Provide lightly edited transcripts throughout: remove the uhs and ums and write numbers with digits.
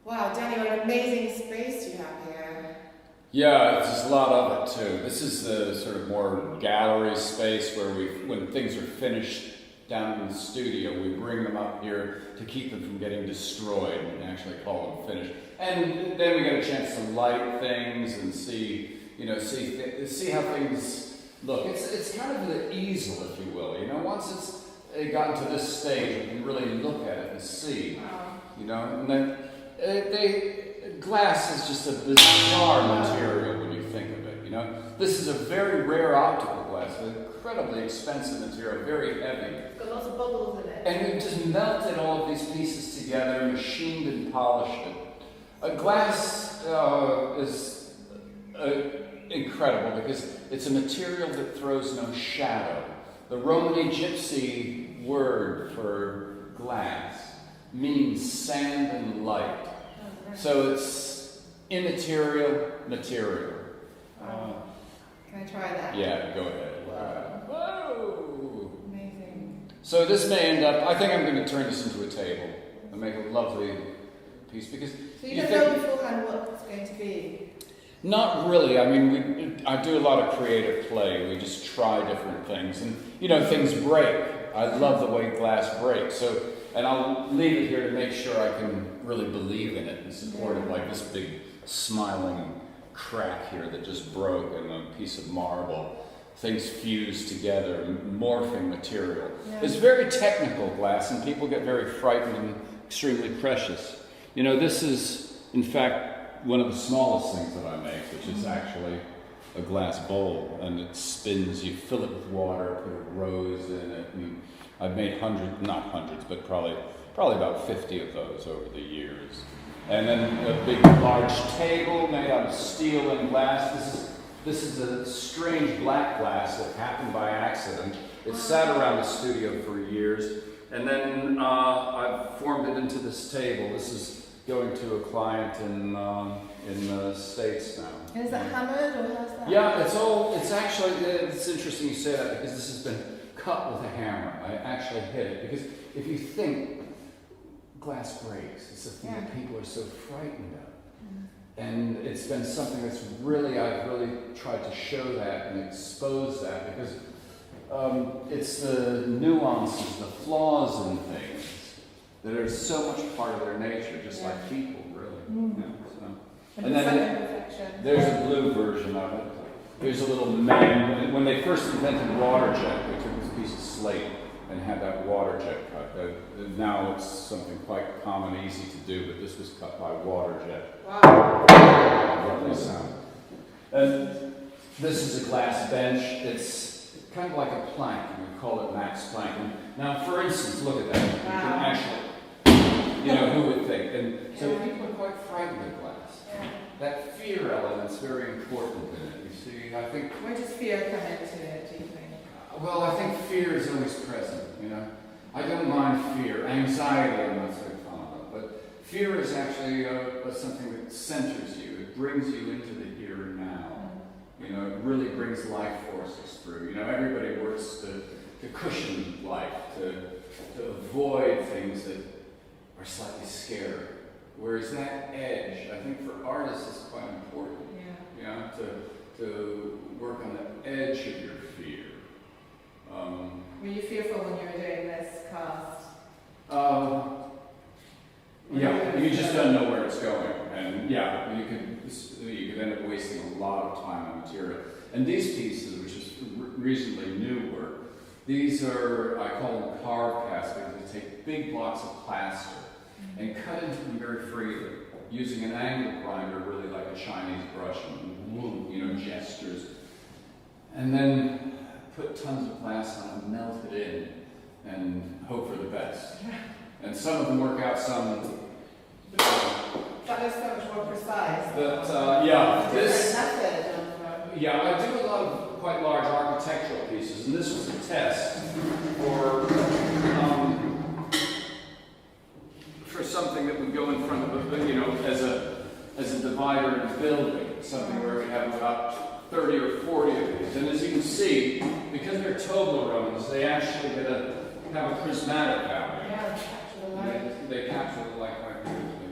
Wow, Daniel, what an amazing space you have here. Yeah, there's a lot of it too. This is the sort of more gallery space where when things are finished down in the studio, we bring them up here to keep them from getting destroyed and actually call them finished. And then we get a chance to light things and see how things look. It's kind of the easel, if you will. Once it's gotten to this stage, you can really look at it and see. And then glass is just a bizarre material when you think of it. This is a very rare optical glass, an incredibly expensive material, very heavy. It's got lots of bubbles in it. And we just melted all of these pieces together, machined and polished it. Glass is incredible because it's a material that throws no shadow. The Romani Gypsy word for glass means sand and light. So it's immaterial material. Can I try that? Yeah, go ahead. Whoa. Amazing. So this may end up, I think I'm going to turn this into a table and make a lovely piece because... So you don't know beforehand what it's going to be? Not really. I mean, I do a lot of creative play. We just try different things. And, things break. I love the way glass breaks. And I'll leave it here to make sure I can really believe in it and support it, like this big smiling crack here that just broke in a piece of marble. Things fused together, morphing material. Yeah. It's very technical glass, and people get very frightened and extremely precious. This is, in fact, one of the smallest things that I make, which is actually a glass bowl, and it spins. You fill it with water, put a rose in it, and I've made not hundreds, but probably about 50 of those over the years. And then a big, large table made out of steel and glass. This is a strange black glass that happened by accident. It sat around the studio for years, and then I've formed it into this table. This is going to a client in the States now. And is that hammered, or how's that? Yeah, it's interesting you say that because this has been cut with a hammer. I actually hit it because if you think glass breaks, it's the thing that people are so frightened of. And it's been something that's I've really tried to show that and expose that because it's the nuances, the flaws in things that are so much part of their nature, just like people, really. And then there's a blue version of it. There's a little man. When they first invented water jet, they took this piece of slate and had that water jet cut. Now it's something quite common, easy to do, but this was cut by water jet. Wow. Lovely sound. And this is a glass bench. It's kind of like a plank. We call it Max Planck. And now, for instance, look at that. You can actually, who would think? And so people are quite frightened of glass. Yeah. That fear element's very important in it. You see, I think... Where does fear come into it, do you think? Well, I think fear is always present, I don't mind fear. Anxiety I'm not so fond of. But fear is actually something that centers you. It brings you into the here and now. It really brings life forces through. Everybody works to cushion life, to avoid things that are slightly scary. Whereas that edge, I think for artists is quite important. Yeah. To work on the edge of your fear. Were you fearful when you were doing this cast? Yeah, you just don't know where it's going. And you could end up wasting a lot of time on material. And these pieces, which is reasonably new work, these are, I call them carved casts because they take big blocks of plaster and cut into them very freely, using an angle grinder, really like a Chinese brush, and gestures. And then put tons of glass on it, melt it in, and hope for the best. And some of them work out, some... That is so much more precise. I do a lot of quite large architectural pieces, and this was a test for something that would go in front of as a divider in a building, something where we have about 30 or 40 of these. And as you can see, because they're Toblerones, they actually have a prismatic value. Yeah, capture the light. They capture the light quite beautifully.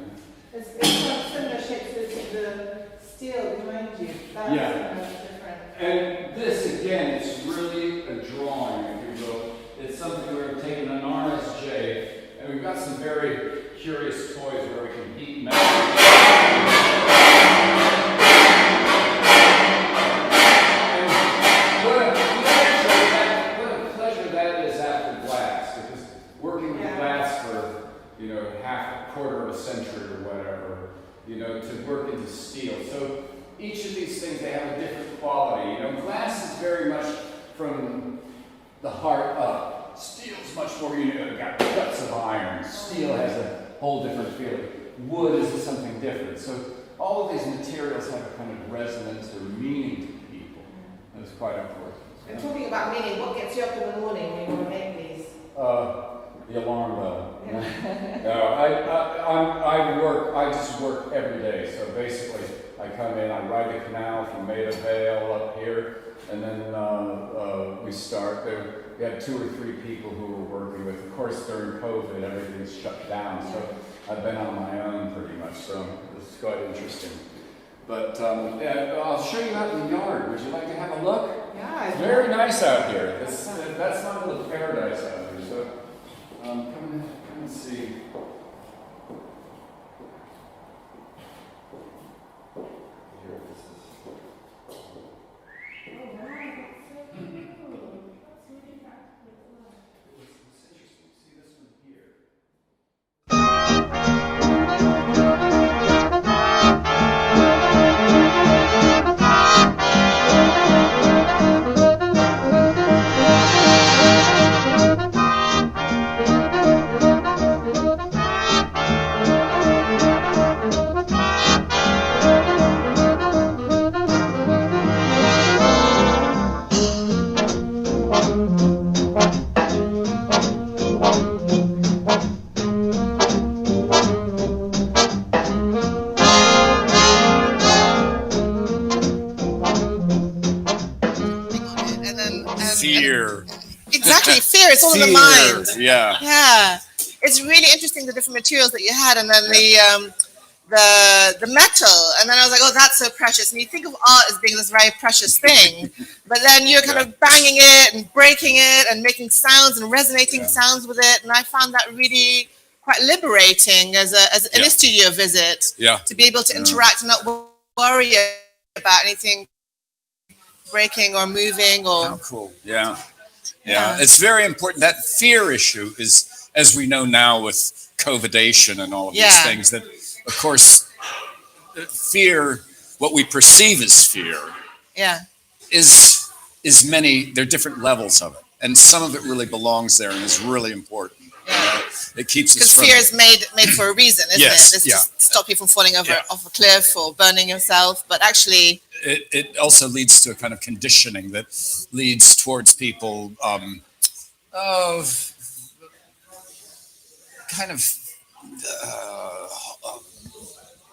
It's behind you. That's different. And this, again, it's really a drawing, if you will. It's something where we've taken an RSJ, and we've got some very curious toys where we can heat metal. And what a pleasure that is after glass, because working with glass for, half a quarter of a century or whatever, to work into steel. So each of these things, they have a different quality. Glass is very much from the heart up. Steel's much more, got guts of iron. Steel has a whole different feeling. Wood is something different. So all of these materials have a kind of resonance or meaning to people. And it's quite important. And talking about meaning, what gets you up in the morning when you want to make these? The alarm bell. No, I just work every day. So basically, I come in, I ride the canal from Maida Vale up here, and then we start. We had 2 or 3 people who we're working with. Of course, during COVID, everything's shut down, so I've been on my own pretty much, so it's quite interesting. But I'll show you out in the yard. Would you like to have a look? Yeah. It's very nice out here. That's my little paradise out here, so come and see. Here, this is. Fear. Exactly, fear. It's all in the mind. Yeah. Yeah. It's really interesting, the different materials that you had, and then the metal, and then I was like, oh, that's so precious. And you think of art as being this very precious thing, but then you're kind of banging it and breaking it and making sounds and resonating sounds with it. And I found that really quite liberating as in a studio visit to be able to interact and not worry about anything breaking or moving or. How cool. Yeah. It's very important. That fear issue is, as we know now with COVIDation and all of these things, that of course fear, what we perceive as fear, is many. There are different levels of it, and some of it really belongs there and is really important. It keeps us from. Because fear is made for a reason, isn't it? It's to stop you from falling off a cliff or burning yourself, but actually. It also leads to a kind of conditioning that leads towards people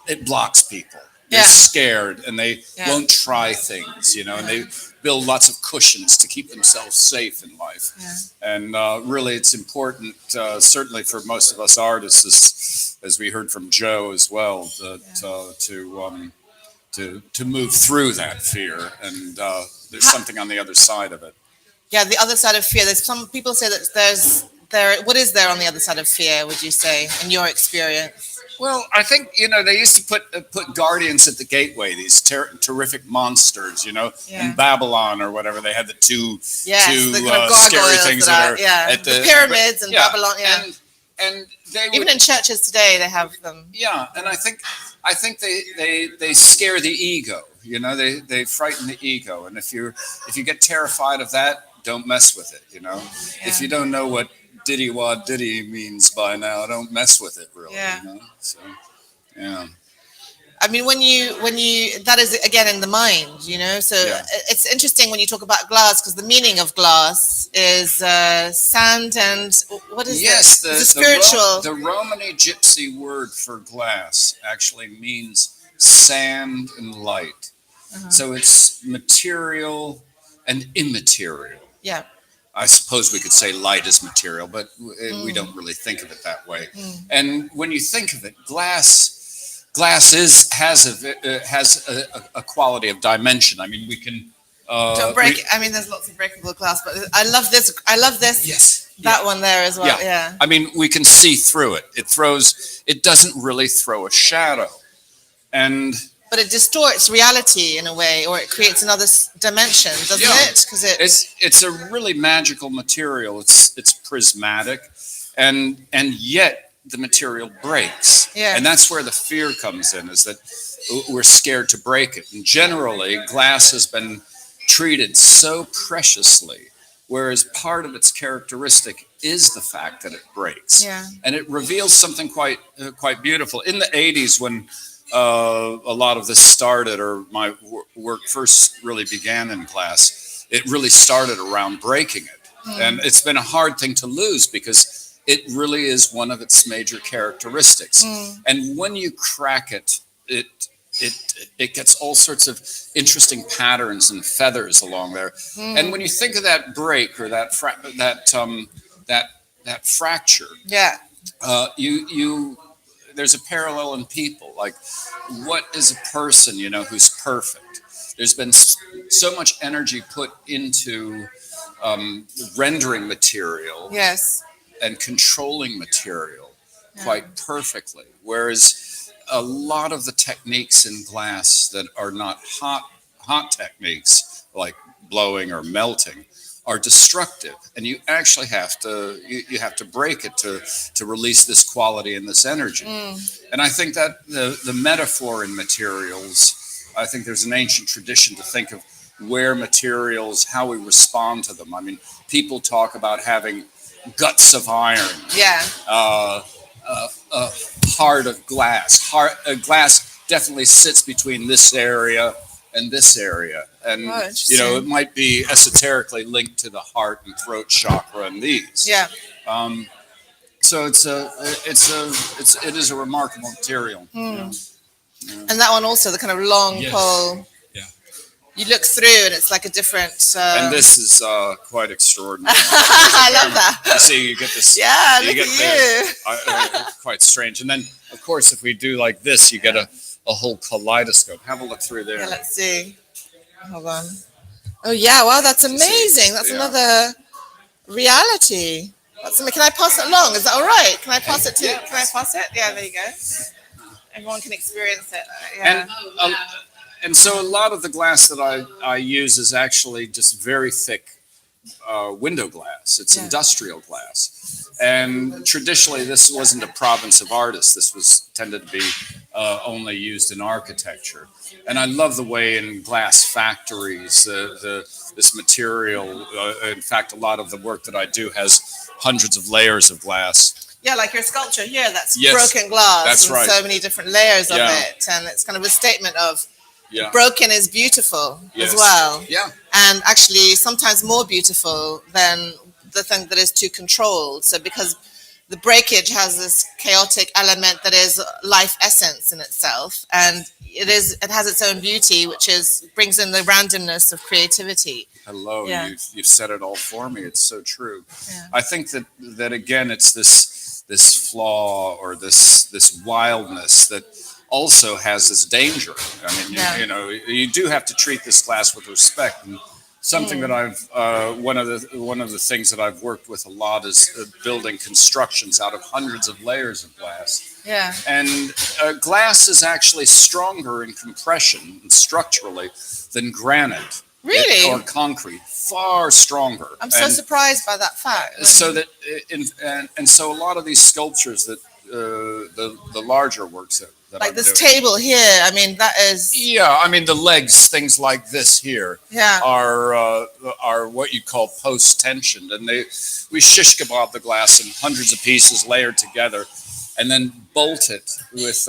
it blocks people. They're scared and they won't try things, and they build lots of cushions to keep themselves safe in life. And really, it's important, certainly for most of us artists, as we heard from Joe as well, that to move through that fear, and there's something on the other side of it. Yeah, the other side of fear. There's some people say that what is there on the other side of fear, would you say, in your experience? Well, I think, they used to put guardians at the gateway, these terrific monsters, in Babylon or whatever. They had the two scary things that are at the pyramids in Babylon. And they even in churches today, they have them. Yeah, and I think they scare the ego. They frighten the ego, and if you get terrified of that, don't mess with it. If you don't know what diddy wah diddy means by now, don't mess with it. Really. So, I mean, when you that is again in the mind, So it's interesting when you talk about glass, because the meaning of glass is sand and what is the spiritual. The Romani Gypsy word for glass actually means sand and light. So it's material and immaterial. Yeah. I suppose we could say light is material, but we don't really think of it that way. And when you think of it, glass glass has a quality of dimension. I mean, we can Don't break. I mean, there's lots of breakable glass, but I love this. I love this. Yes. That one there as well. Yeah. I mean, we can see through it. It doesn't really throw a shadow, but it distorts reality in a way, or it creates another dimension, doesn't it? Because it's a really magical material. It's prismatic, and yet the material breaks. Yeah. And that's where the fear comes in, is that we're scared to break it. And generally, glass has been treated so preciously, whereas part of its characteristic is the fact that it breaks. Yeah. And it reveals something quite beautiful. In the 80s, when a lot of this started, or my work first really began in glass, it really started around breaking it. And it's been a hard thing to lose, because it really is one of its major characteristics. And when you crack it, it gets all sorts of interesting patterns and feathers along there. And when you think of that break, or that fracture, there's a parallel in people. Like, what is a person, who's perfect? There's been so much energy put into rendering material, and controlling material quite perfectly, whereas a lot of the techniques in glass that are not hot techniques, like blowing or melting, are destructive, and you actually have to break it to release this quality and this energy. And I think that the metaphor in materials, I think there's an ancient tradition to think of where materials, how we respond to them. I mean, people talk about having guts of iron, a heart of glass. Glass definitely sits between this area and this area, and it might be esoterically linked to the heart and throat chakra and these. So it is a remarkable material. And that one also, the kind of long pole. You look through, and it's like a different. And this is quite extraordinary. I love that. You see, you get this. Yeah, look at you. Quite strange. And then, of course, if we do like this, you get a whole kaleidoscope. Have a look through there. Yeah, let's see. Hold on. Oh yeah! Wow, that's amazing. That's another reality. Can I pass it along? Is that all right? Can I pass it to? Can I pass it? Yeah, there you go. Everyone can experience it. And so a lot of the glass that I use is actually just very thick window glass. It's industrial glass. And traditionally, this wasn't a province of artists. This was tended to be only used in architecture. And I love the way in glass factories, this material, in fact, a lot of the work that I do has hundreds of layers of glass. Yeah, like your sculpture here, that's broken glass. That's right. So many different layers of it. And it's kind of a statement of broken is beautiful as well. Yeah. And actually sometimes more beautiful than the thing that is too controlled. So because the breakage has this chaotic element that is life essence in itself, and it has its own beauty, which brings in the randomness of creativity. Hello, you've said it all for me. It's so true. Yeah. I think that again, it's this flaw, or this wildness that also has this danger. I mean, you do have to treat this glass with respect. And something that I've one of the things that I've worked with a lot is building constructions out of hundreds of layers of glass. Yeah. And glass is actually stronger in compression and structurally than granite. Really? Or concrete. Far stronger. I'm so surprised by that fact. So that so a lot of these sculptures that the larger works that like I'm this doing. table here, I mean, that is... Yeah, I mean, the legs, things like this here, are what you call post-tensioned. And we shish kebab the glass in hundreds of pieces layered together, and then bolt it with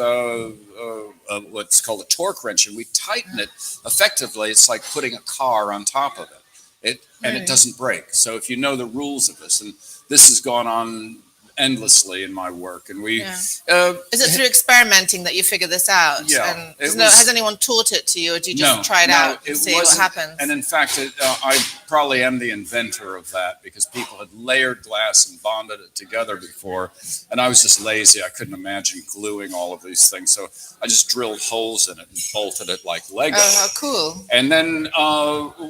what's called a torque wrench, and we tighten it effectively. It's like putting a car on top of it. And it doesn't break. So if you know the rules of this, and this has gone on endlessly in my work, and we. Yeah. Is it through experimenting that you figure this out? Yeah. And has anyone taught it to you, or do you just try it out and see what happens? And in fact, I probably am the inventor of that, because people had layered glass and bonded it together before, and I was just lazy. I couldn't imagine gluing all of these things, so I just drilled holes in it and bolted it like Lego. Oh, how cool! And then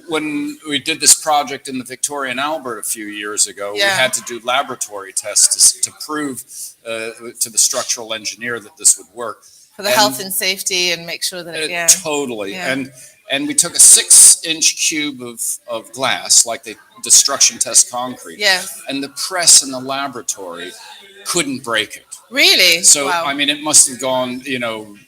when we did this project in the Victoria and Albert a few years ago, we had to do laboratory tests to prove to the structural engineer that this would work. For the health and safety, and make sure that it, Totally. Yeah. And we took a 6-inch cube of glass, like they destruction test concrete. Yeah. And the press in the laboratory couldn't break it. Really? So, wow. I mean, it must have gone,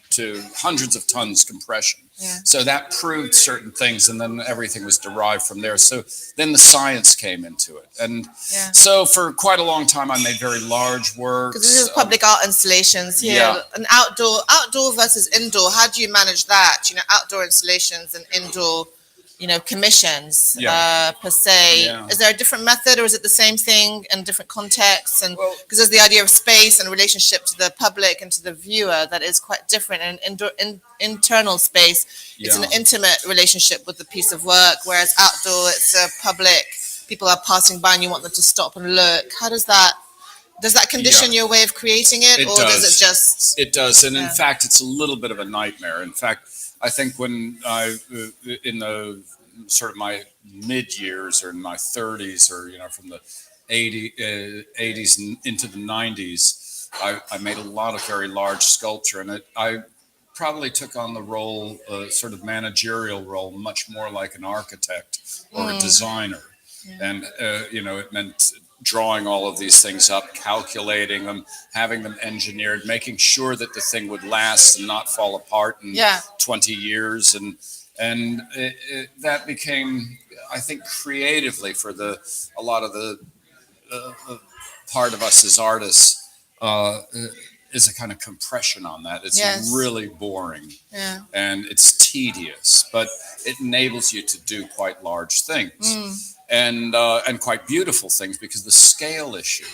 to hundreds of tons compression. Yeah. So that proved certain things, and then everything was derived from there. So then the science came into it. And so for quite a long time, I made very large works. Because this is public art installations here. Yeah. An outdoor versus indoor. How do you manage that? Outdoor installations and indoor, commissions per se. Yeah. Is there a different method, or is it the same thing in different contexts? And because there's the idea of space and relationship to the public and to the viewer that is quite different. And internal space, it's an intimate relationship with the piece of work, whereas outdoor, it's a public. People are passing by, and you want them to stop and look. How does that? Does that condition your way of creating it, or does it just? It does, and in fact, it's a little bit of a nightmare. In fact, I think when in the sort of my mid years, or in my 30s, or from the 80s into the 90s, I made a lot of very large sculpture, and I probably took on the role, sort of managerial role, much more like an architect or a designer, and it meant drawing all of these things up, calculating them, having them engineered, making sure that the thing would last and not fall apart in 20 years. And that became, I think, creatively for a lot of the part of us as artists, is a kind of compression on that. It's really boring and it's tedious, but it enables you to do quite large things. And quite beautiful things, because the scale issue,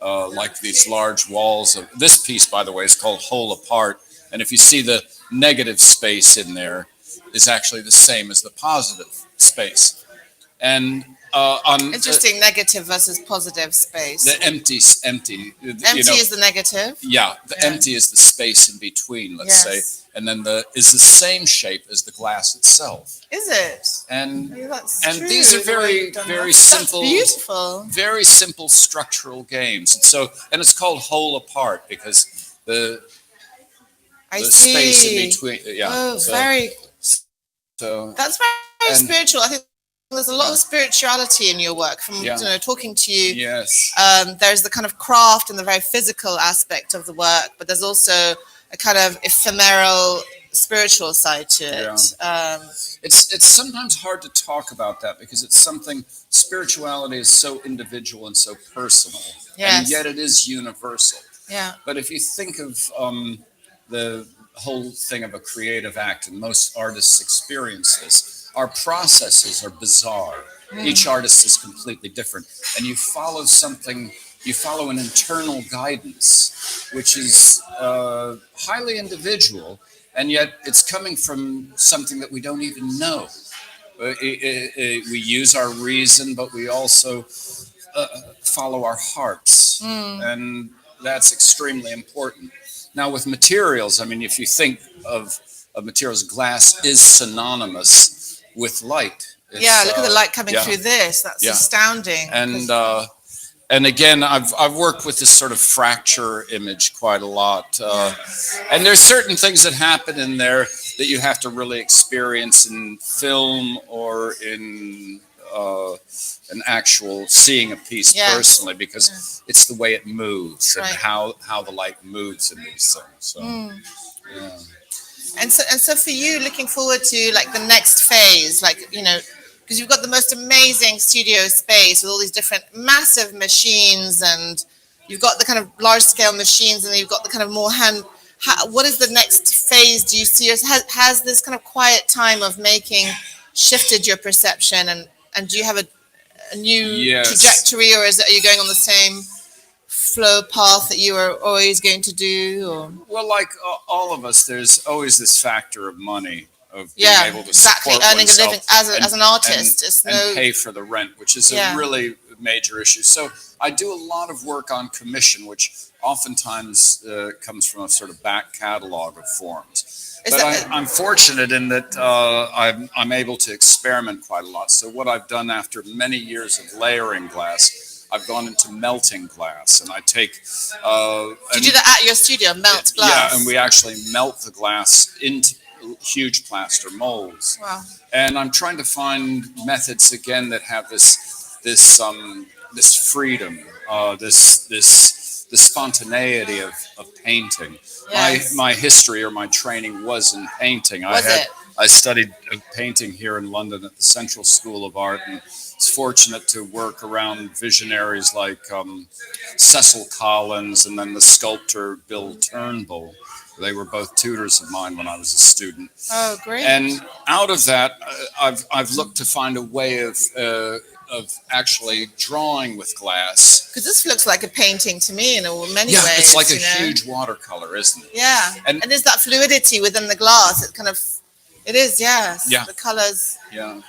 like these large walls of this piece, by the way, is called Whole Apart. And if you see the negative space in there, is actually the same as the positive space. And interesting, negative versus positive space. The empty. Empty is the negative. Yeah, the empty is the space in between, let's say, and then is the same shape as the glass itself. Is it? And that's and true, these are very simple, beautiful, very simple structural games. And it's called Whole Apart, because the space in between. Yeah. Oh, So that's very spiritual. I think there's a lot of spirituality in your work. From talking to you, there's the kind of craft and the very physical aspect of the work, but there's also a kind of ephemeral spiritual side to it. It's sometimes hard to talk about that, because it's something. Spirituality is so individual and so personal, and yet it is universal. Yeah. But if you think of the whole thing of a creative act, and most artists experience this, our processes are bizarre. Each artist is completely different, and you follow an internal guidance, which is highly individual, and yet it's coming from something that we don't even know. We use our reason, but we also follow our hearts, and that's extremely important. Now, with materials, I mean, if you think of materials, glass is synonymous with light. Look at the light coming through this. That's astounding. And again, I've worked with this sort of fracture image quite a lot. And there's certain things that happen in there that you have to really experience in film or in an actual seeing a piece personally, because it's the way it moves and how the light moves in these things. So, And so for you, looking forward to like the next phase, because you've got the most amazing studio space with all these different massive machines, and you've got the kind of large scale machines, and then you've got the kind of more what is the next phase? Do you see, has this kind of quiet time of making shifted your perception, and do you have a new trajectory, or are you going on the same flow path that you were always going to do? Or? Well, like all of us, there's always this factor of money, of being able to support earning a oneself living as an artist. And pay for the rent, which is a really major issue. So I do a lot of work on commission, which oftentimes comes from a sort of back catalog of forms. But I'm fortunate in that I'm able to experiment quite a lot. So what I've done after many years of layering glass, I've gone into melting glass, and I take. You do that at your studio, melt glass? Yeah, and we actually melt the glass into huge plaster molds. Wow. And I'm trying to find methods again that have this freedom, the spontaneity of painting. Yes. My history or my training was in painting. I studied painting here in London at the Central School of Art, and was fortunate to work around visionaries like Cecil Collins and then the sculptor Bill Turnbull. They were both tutors of mine when I was a student. Oh, great! And out of that, I've looked to find a way of actually drawing with glass. Because this looks like a painting to me in many ways. Yeah, it's like a huge watercolor, isn't it? Yeah, and there's that fluidity within the glass. It is, yes. Yeah. The colors. Yeah.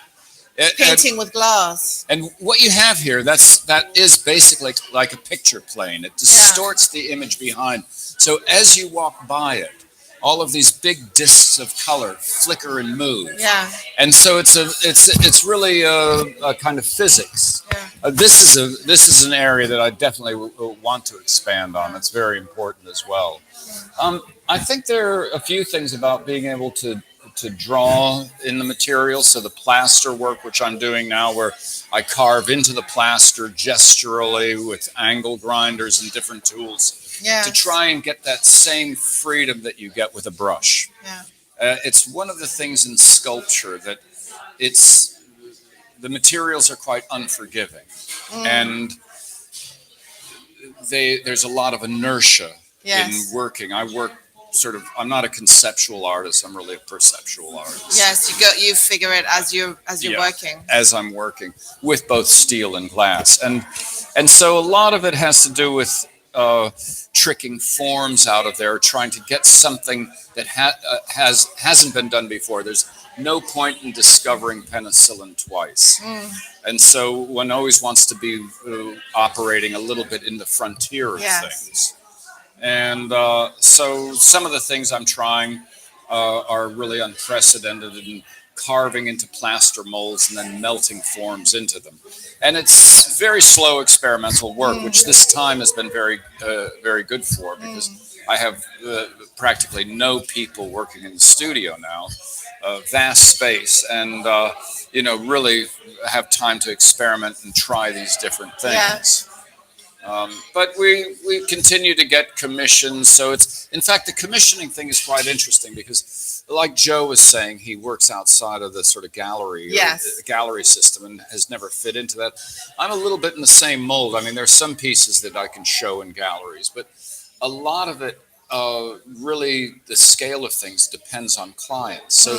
Painting with glass. And what you have here, that is basically like a picture plane. It distorts the image behind. So as you walk by it, all of these big discs of color flicker and move. Yeah. And so it's really a kind of physics. Yeah. This is an area that I definitely want to expand on. It's very important as well. I think there are a few things about being able to draw in the material. So the plaster work, which I'm doing now, where I carve into the plaster gesturally with angle grinders and different tools to try and get that same freedom that you get with a brush. Yeah. It's one of the things in sculpture that the materials are quite unforgiving, and there's a lot of inertia in working. I'm not a conceptual artist. I'm really a perceptual artist. Yes, you figure it as you're working. As I'm working with both steel and glass, and so a lot of it has to do with tricking forms out of there, trying to get something that hasn't been done before. There's no point in discovering penicillin twice, and so one always wants to be operating a little bit in the frontier of things. And so some of the things I'm trying are really unprecedented in carving into plaster molds and then melting forms into them. And it's very slow experimental work, which this time has been very, very good for, because I have practically no people working in the studio now, vast space, and really have time to experiment and try these different things. Yeah. But we continue to get commissions. So in fact, the commissioning thing is quite interesting because, like Joe was saying, he works outside of the sort of gallery system and has never fit into that. I'm a little bit in the same mold. I mean, there's some pieces that I can show in galleries, but a lot of it, really, the scale of things depends on clients. So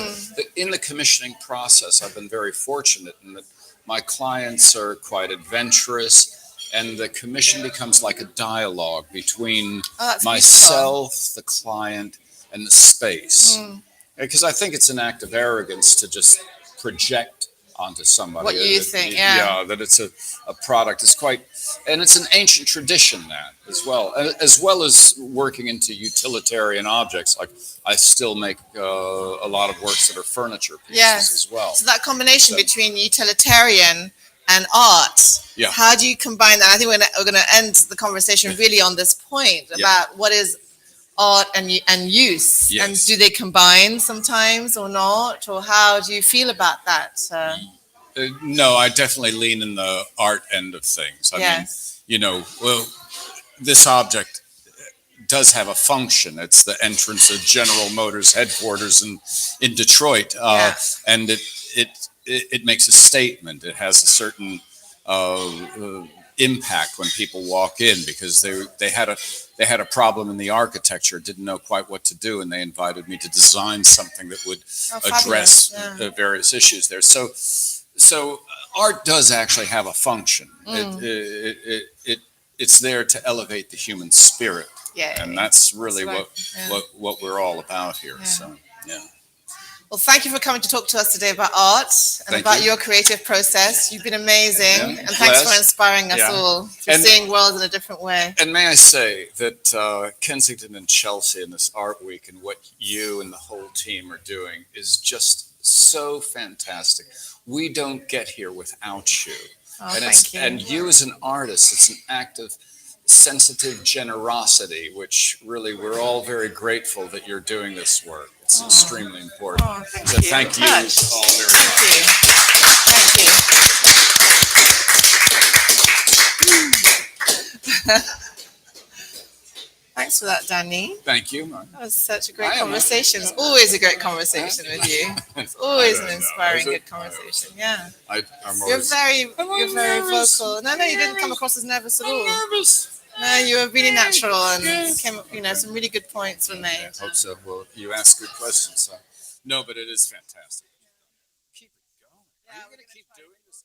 in the commissioning process, I've been very fortunate in that my clients are quite adventurous. And the commission becomes like a dialogue between myself, the client, and the space. Because I think it's an act of arrogance to just project onto somebody. What you think, that it's a product. And it's an ancient tradition that as well as working into utilitarian objects. Like I still make a lot of works that are furniture pieces as well. So that combination between utilitarian and art. Yeah. How do you combine that? I think we're going to end the conversation really on this point about what is art and use, and do they combine sometimes or not, or how do you feel about that? No, I definitely lean in the art end of things. I mean, this object does have a function. It's the entrance of General Motors headquarters in Detroit, and it makes a statement. It has a certain impact when people walk in, because they had a problem in the architecture, didn't know quite what to do, and they invited me to design something that would address various issues there. So art does actually have a function. it's there to elevate the human spirit. Yeah. And that's really That's right. what we're all about here. Yeah. So, yeah. Well, thank you for coming to talk to us today about art and about your creative process. You've been amazing. Yeah, and thanks for inspiring us Yeah. all to And- seeing worlds in a different way. And may I say that Kensington and Chelsea and this art week and what you and the whole team are doing is just so fantastic. We don't get here without you. Oh, and thank you. And you as an artist, it's an act of sensitive generosity, which really we're all very grateful that you're doing this work. It's extremely important. Oh, thank So you. thank you Touched. all very much. Thank you. Thank you. Thanks for that, Danny. Thank you. That was such a great I am. conversation. It's always a great conversation with you. It's always an inspiring, good conversation. Yeah. I'm You're always very nervous. vocal. No, you didn't come across as nervous at all. nervous. No, you were really natural and came up, some really good points were made. I hope so. Well, you ask good questions. So. No, but it is fantastic. Keep it going. Are you going to keep doing this?